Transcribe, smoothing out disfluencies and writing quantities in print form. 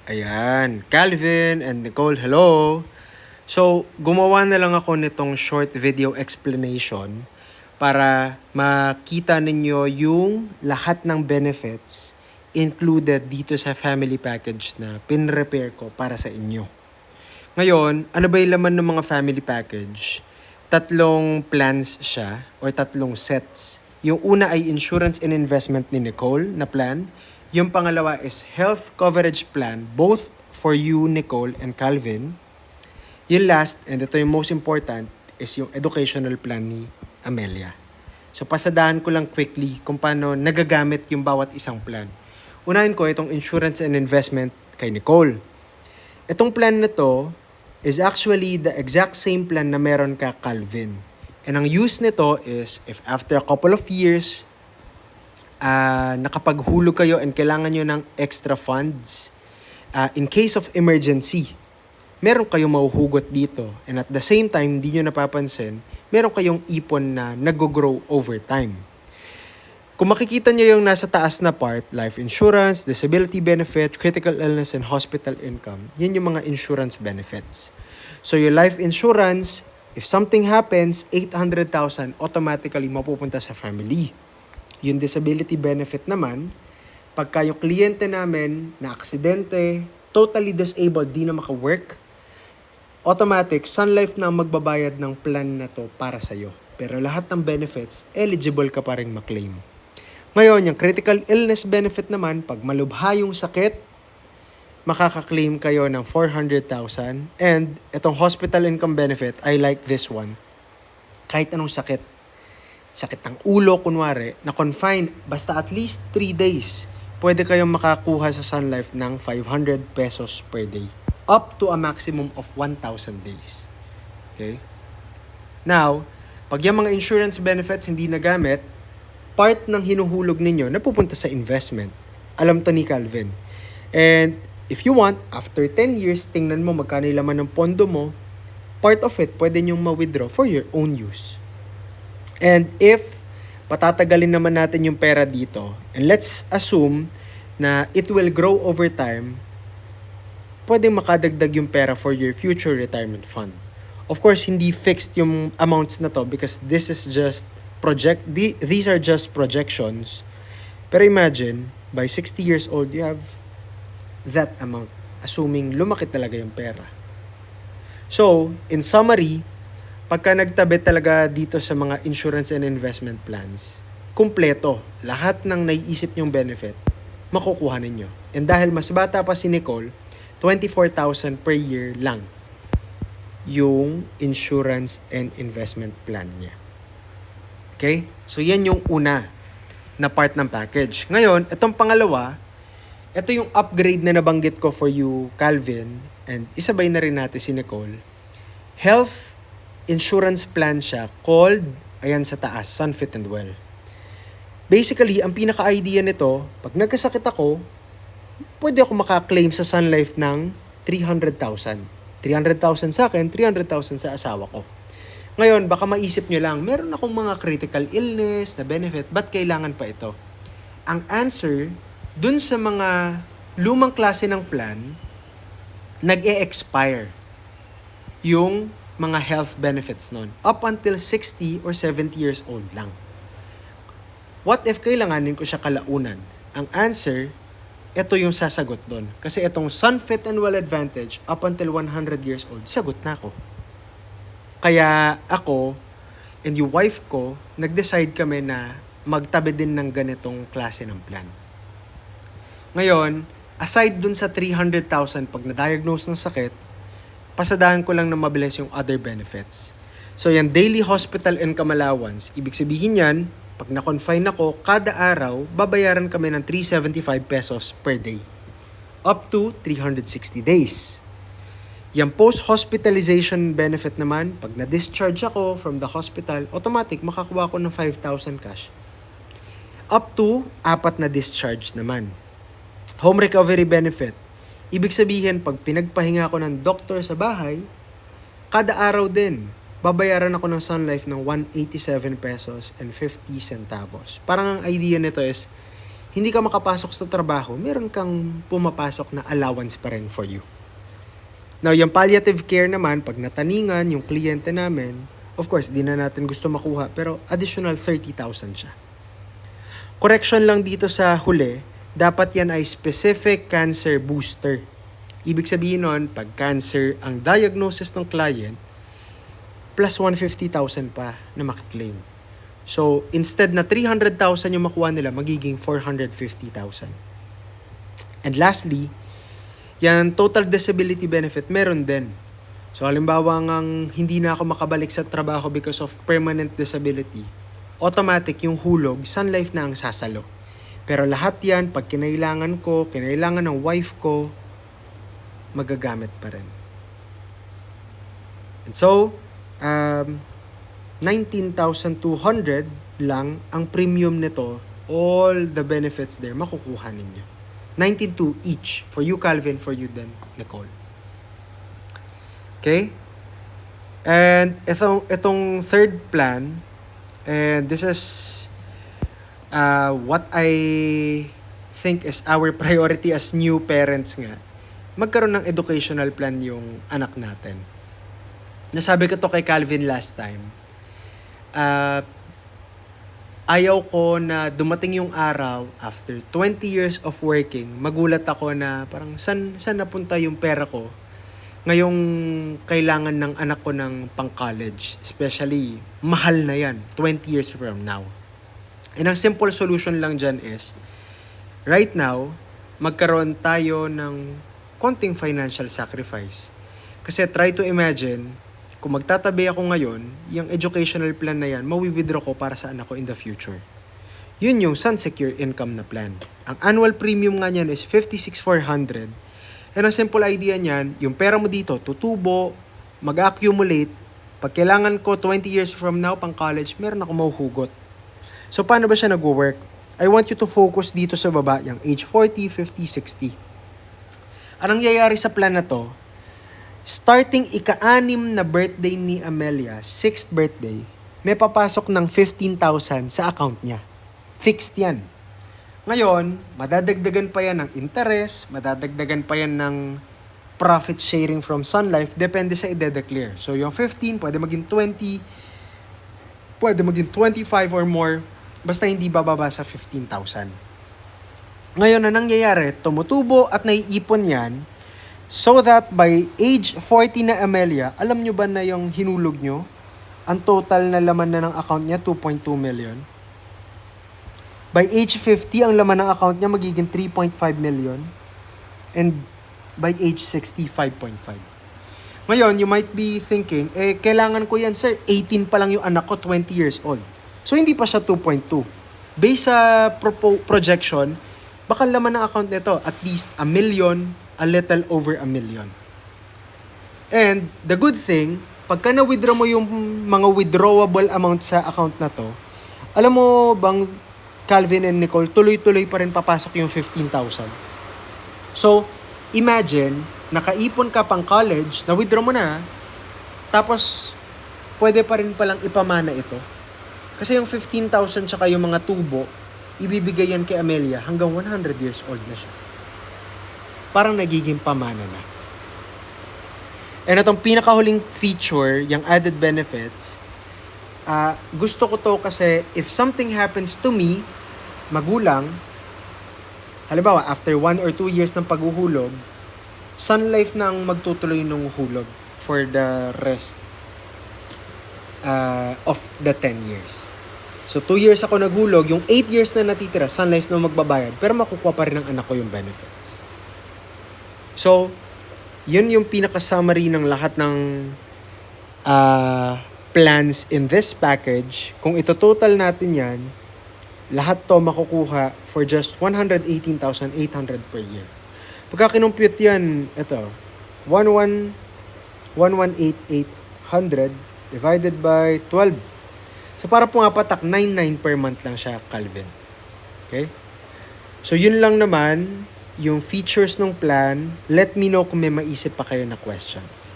Ayan, Calvin and Nicole, hello! So, gumawa na lang ako nitong short video explanation para makita ninyo yung lahat ng benefits included dito sa family package na pinrepair ko para sa inyo. Ngayon, ano ba yung laman ng mga family package? Tatlong plans siya or tatlong sets. Yung una ay insurance and investment ni Nicole na plan. Yung pangalawa is health coverage plan both for you, Nicole, and Calvin. Yung last, and ito yung most important, is yung educational plan ni Amelia. So pasadahan ko lang quickly kung paano nagagamit yung bawat isang plan. Unahin ko itong insurance and investment kay Nicole. Itong plan na to is actually the exact same plan na meron ka Calvin. And ang use nito is if after a couple of years, nakapaghulog kayo and kailangan nyo ng extra funds, in case of emergency, meron kayong mahuhugot dito. And at the same time, hindi nyo napapansin, meron kayong ipon na nag-grow over time. Kung makikita nyo yung nasa taas na part, life insurance, disability benefit, critical illness, and hospital income, yan yung mga insurance benefits. So yung life insurance, if something happens, 800,000 automatically mapupunta sa family. Yung disability benefit naman, pagka yung kliyente namin na aksidente, totally disabled, di na maka-work, automatic, Sun Life na ang magbabayad ng plan na to para sa'yo. Pero lahat ng benefits, eligible ka pa rin maklaim. Ngayon, yung critical illness benefit naman, pag malubha yung sakit, makaka-claim kayo ng 400,000. And itong hospital income benefit, I like this one. Kahit anong sakit ng ulo, kunwari, na confine, basta at least 3 days, pwede kayong makakuha sa Sun Life ng 500 pesos per day. Up to a maximum of 1,000 days. Okay? Now, pag yung mga insurance benefits hindi nagamit, part ng hinuhulog ninyo napupunta sa investment. Alam to ni Calvin. And if you want, after 10 years, tingnan mo magkano yung laman ng pondo mo, part of it pwede nyong ma-withdraw for your own use. And if patatagalin naman natin yung pera dito, and let's assume na it will grow over time, pwedeng makadagdag yung pera for your future retirement fund. Of course, hindi fixed yung amounts na to because this is just these are just projections. Pero imagine, by 60 years old, you have that amount, assuming lumaki talaga yung pera. So, in summary, pagka nagtabi talaga dito sa mga insurance and investment plans, kumpleto, lahat ng naiisip nyong benefit, makukuha ninyo. And dahil mas bata pa si Nicole, 24,000 per year lang yung insurance and investment plan niya. Okay? So, yan yung una na part ng package. Ngayon, itong pangalawa, ito yung upgrade na nabanggit ko for you, Calvin, and isabay na rin natin si Nicole. Health insurance plan siya called, ayan sa taas, Sunfit and Well. Basically, ang pinaka-idea nito, pag nagkasakit ako, pwede ako makaklaim sa Sun Life ng 300,000. 300,000 sa akin, 300,000 sa asawa ko. Ngayon, baka maisip nyo lang, meron akong mga critical illness na benefit, ba't kailangan pa ito? Ang answer, dun sa mga lumang klase ng plan, nag-e-expire yung mga health benefits nun. Up until 60 or 70 years old lang. What if kailanganin ko siya kalaunan? Ang answer, ito yung sasagot dun. Kasi itong Sunfit and Well Advantage, up until 100 years old, sagot na ako. Kaya ako and yung wife ko, nag-decide kami na magtabi din ng ganitong klase ng plan. Ngayon, aside dun sa 300,000 pag na-diagnose ng sakit, pasadahan ko lang na mabilis yung other benefits. So yan, daily hospital income allowance, ibig sabihin yan, pag na-confine ako, kada araw, babayaran kami ng 375 pesos per day. Up to 360 days. Yung post-hospitalization benefit naman, pag na-discharge ako from the hospital, automatic makakuha ko ng 5,000 cash. Up to 4 na discharge naman. Home recovery benefit. Ibig sabihin, pag pinagpahinga ako ng doktor sa bahay, kada araw din, babayaran ako ng Sun Life ng 187 pesos and 50 centavos. Parang ang idea nito is, hindi ka makapasok sa trabaho, meron kang pumapasok na allowance pa rin for you. Now, yung palliative care naman, pag nataningan yung kliyente namin, of course, di na natin gusto makuha, pero additional 30,000 siya. Correction lang dito sa huli, dapat yan ay specific cancer booster. Ibig sabihin nun, pag cancer ang diagnosis ng client, plus 150,000 pa na makiklaim. So, instead na 300,000 yung makuha nila, magiging 450,000. And lastly, yan total disability benefit, meron din. So, halimbawa ngang hindi na ako makabalik sa trabaho because of permanent disability, automatic yung hulog, Sun Life na ang sasalo. Pero lahat yan, pag kinailangan ko, kinailangan ng wife ko, magagamit pa rin. And so, 19,200 lang ang premium nito. All the benefits there, makukuha ninyo. 19,200 each. For you, Calvin. For you then, Nicole. Okay? And itong third plan, and this is what I think is our priority as new parents nga. Magkaroon ng educational plan yung anak natin. Nasabi ko to kay Calvin last time. Ayaw ko na dumating yung araw after 20 years of working, magulat ako na parang saan napunta yung pera ko ngayong kailangan ng anak ko ng pang-college. Especially, mahal na yan 20 years from now. And ang simple solution lang dyan is, right now, magkaroon tayo ng konting financial sacrifice. Kasi try to imagine, kung magtatabi ako ngayon, yung educational plan na yan, mawi-withdraw ko para sa anak ko in the future. Yun yung Sun Secure Income na plan. Ang annual premium nga niyan is 56,400. And ang simple idea niyan, yung pera mo dito, tutubo, mag-accumulate. Pag kailangan ko 20 years from now, pang college, meron ako mahuhugot. So, paano ba siya nag-work? I want you to focus dito sa baba, yung age 40, 50, 60. Anong nangyayari sa plan na to? Starting ika-6 na birthday ni Amelia, 6th birthday, may papasok ng 15,000 sa account niya. Fixed yan. Ngayon, madadagdagan pa yan ng interest, madadagdagan pa yan ng profit sharing from Sun Life, depende sa i-declare. So, yung 15, pwede maging 20, pwede maging 25 or more, basta hindi bababa sa 15,000. Ngayon, na nangyayari, tumutubo at naiipon yan, so that by age 40 na Amelia, alam nyo ba na yung hinulog nyo? Ang total na laman na ng account niya, 2.2 million. By age 50, ang laman ng account niya magiging 3.5 million. And by age 60, 5.5. Ngayon, you might be thinking, kailangan ko yan, sir. 18 pa lang yung anak ko, 20 years old. So, hindi pa siya 2.2. Based sa projection, baka laman ng account nito, at least a million, a little over a million. And the good thing, pagka na-withdraw mo yung mga withdrawable amount sa account na to, alam mo bang, Calvin and Nicole, tuloy-tuloy pa rin papasok yung 15,000. So, imagine, nakaipon ka pang college, na-withdraw mo na, tapos, pwede pa rin palang ipamana ito. Kasi yung 15,000 tsaka yung mga tubo, ibibigay yan kay Amelia hanggang 100 years old na siya. Parang nagiging pamana na. And itong pinakahuling feature, yung added benefits, gusto ko to kasi if something happens to me, magulang, halimbawa, after 1 or 2 years ng paghuhulog, Sun Life na ang magtutuloy ng hulog for the rest of the 10 years. So, 2 years ako naghulog, yung 8 years na natitira, Sun Life na magbabayad, pero makukuha pa rin ng anak ko yung benefits. So, yun yung pinaka-summary ng lahat ng plans in this package. Kung ito-total natin yan, lahat to makukuha for just 118,800 per year. Pagka kinumpute yan, ito, 118,800 divided by 12. So, para pumapatak, 99 per month lang siya, Calvin. Okay? So, yun lang naman yung features ng plan. Let me know kung may maisip pa kayo na questions.